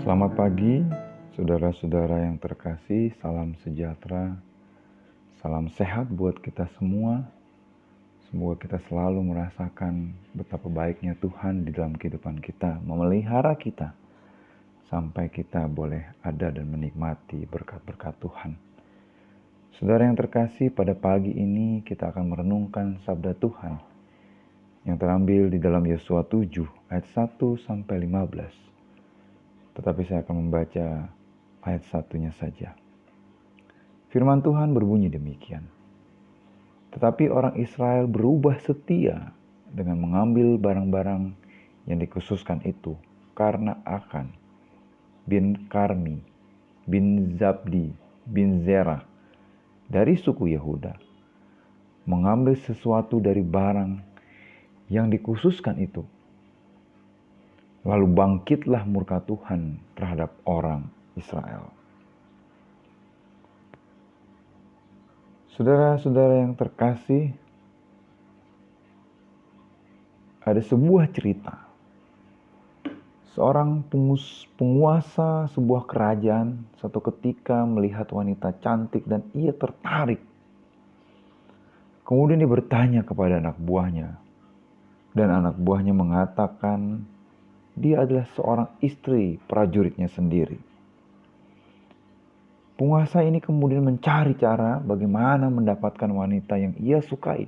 Selamat pagi, saudara-saudara yang terkasih. Salam sejahtera, salam sehat buat kita semua. Semoga kita selalu merasakan betapa baiknya Tuhan di dalam kehidupan kita, memelihara kita sampai kita boleh ada dan menikmati berkat-berkat Tuhan. Saudara yang terkasih, pada pagi ini kita akan merenungkan sabda Tuhan yang terambil di dalam Yosua 7 ayat 1 sampai 15. Tetapi saya akan membaca ayat satunya saja. Firman Tuhan berbunyi demikian. Tetapi orang Israel berubah setia dengan mengambil barang-barang yang dikhususkan itu karena Akan bin Karmi bin Zabdi bin Zerah dari suku Yehuda mengambil sesuatu dari barang yang dikhususkan itu. Lalu bangkitlah murka Tuhan terhadap orang Israel. Saudara-saudara yang terkasih, ada sebuah cerita. Seorang penguasa sebuah kerajaan suatu ketika melihat wanita cantik dan ia tertarik. Kemudian dia bertanya kepada anak buahnya. Dan anak buahnya mengatakan dia adalah seorang istri prajuritnya sendiri. Penguasa ini kemudian mencari cara bagaimana mendapatkan wanita yang ia sukai.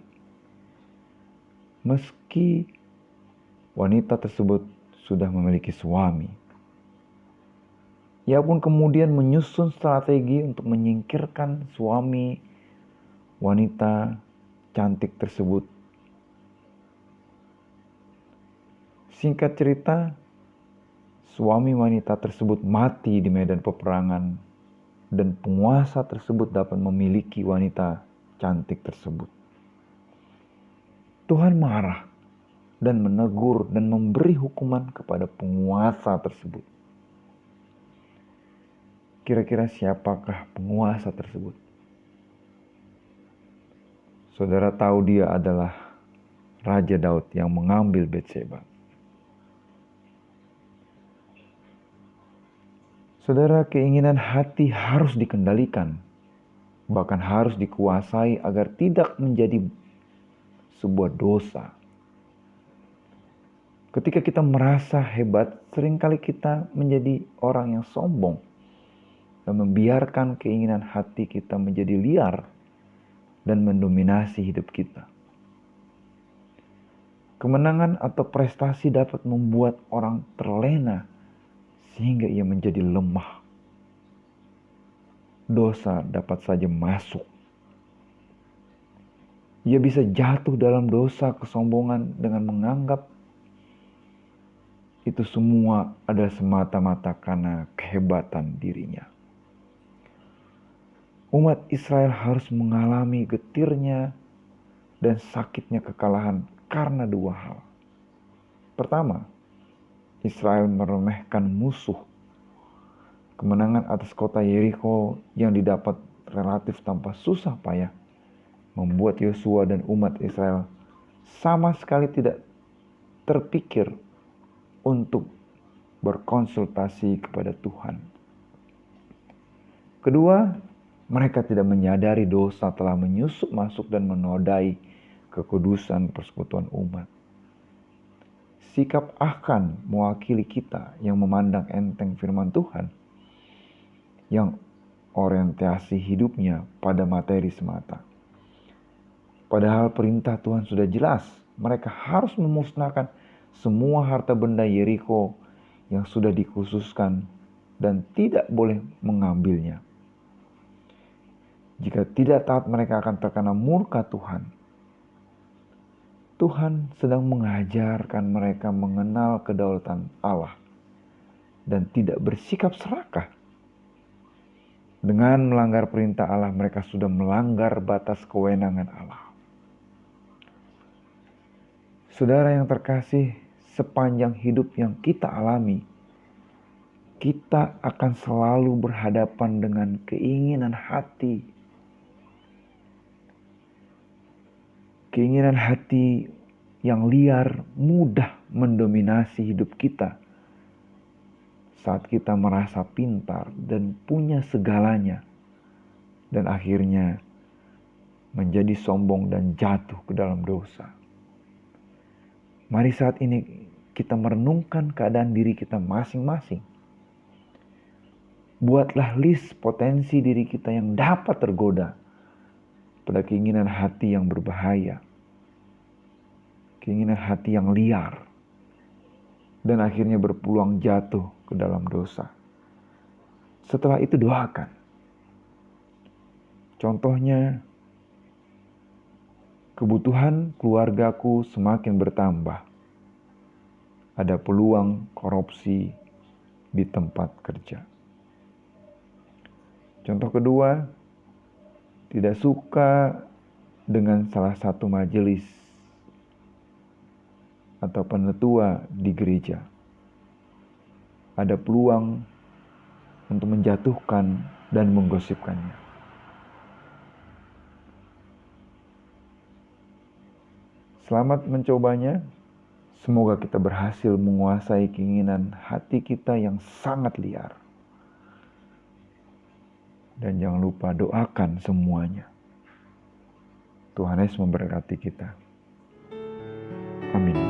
Meski wanita tersebut sudah memiliki suami. Ia pun kemudian menyusun strategi untuk menyingkirkan suami wanita cantik tersebut. Singkat cerita, suami wanita tersebut mati di medan peperangan dan penguasa tersebut dapat memiliki wanita cantik tersebut. Tuhan marah dan menegur dan memberi hukuman kepada penguasa tersebut. Kira-kira siapakah penguasa tersebut? Saudara tahu dia adalah Raja Daud yang mengambil Betseba. Saudara, keinginan hati harus dikendalikan, bahkan harus dikuasai agar tidak menjadi sebuah dosa. Ketika kita merasa hebat, seringkali kita menjadi orang yang sombong dan membiarkan keinginan hati kita menjadi liar dan mendominasi hidup kita. Kemenangan atau prestasi dapat membuat orang terlena sehingga ia menjadi lemah. Dosa dapat saja masuk. Ia bisa jatuh dalam dosa kesombongan dengan menganggap itu semua adalah semata-mata karena kehebatan dirinya. Umat Israel harus mengalami getirnya dan sakitnya kekalahan karena dua hal. Pertama, Israel meremehkan musuh. Kemenangan atas kota Yeriko yang didapat relatif tanpa susah payah membuat Yosua dan umat Israel sama sekali tidak terpikir untuk berkonsultasi kepada Tuhan. Kedua, mereka tidak menyadari dosa telah menyusup masuk dan menodai kekudusan persekutuan umat. Sikap Akan mewakili kita yang memandang enteng firman Tuhan, yang orientasi hidupnya pada materi semata. Padahal perintah Tuhan sudah jelas, mereka harus memusnahkan semua harta benda Yeriko yang sudah dikhususkan dan tidak boleh mengambilnya. Jika tidak taat, mereka akan terkena murka Tuhan. Tuhan sedang mengajarkan mereka mengenal kedaulatan Allah dan tidak bersikap serakah. Dengan melanggar perintah Allah, mereka sudah melanggar batas kewenangan Allah. Saudara yang terkasih, sepanjang hidup yang kita alami, kita akan selalu berhadapan dengan keinginan hati. Keinginan hati yang liar mudah mendominasi hidup kita. saat kita merasa pintar dan punya segalanya, dan akhirnya menjadi sombong dan jatuh ke dalam dosa. Mari saat ini kita merenungkan keadaan diri kita masing-masing. Buatlah list potensi diri kita yang dapat tergoda pada keinginan hati yang berbahaya, keinginan hati yang liar, dan akhirnya berpeluang jatuh ke dalam dosa. Setelah itu doakan. Contohnya, kebutuhan keluargaku semakin bertambah. Ada peluang korupsi di tempat kerja. Contoh kedua, tidak suka dengan salah satu majelis atau penetua di gereja. Ada peluang untuk menjatuhkan dan menggosipkannya. Selamat mencobanya. Semoga kita berhasil menguasai keinginan hati kita yang sangat liar. Dan jangan lupa doakan semuanya. Tuhan Yesus memberkati kita. Amin.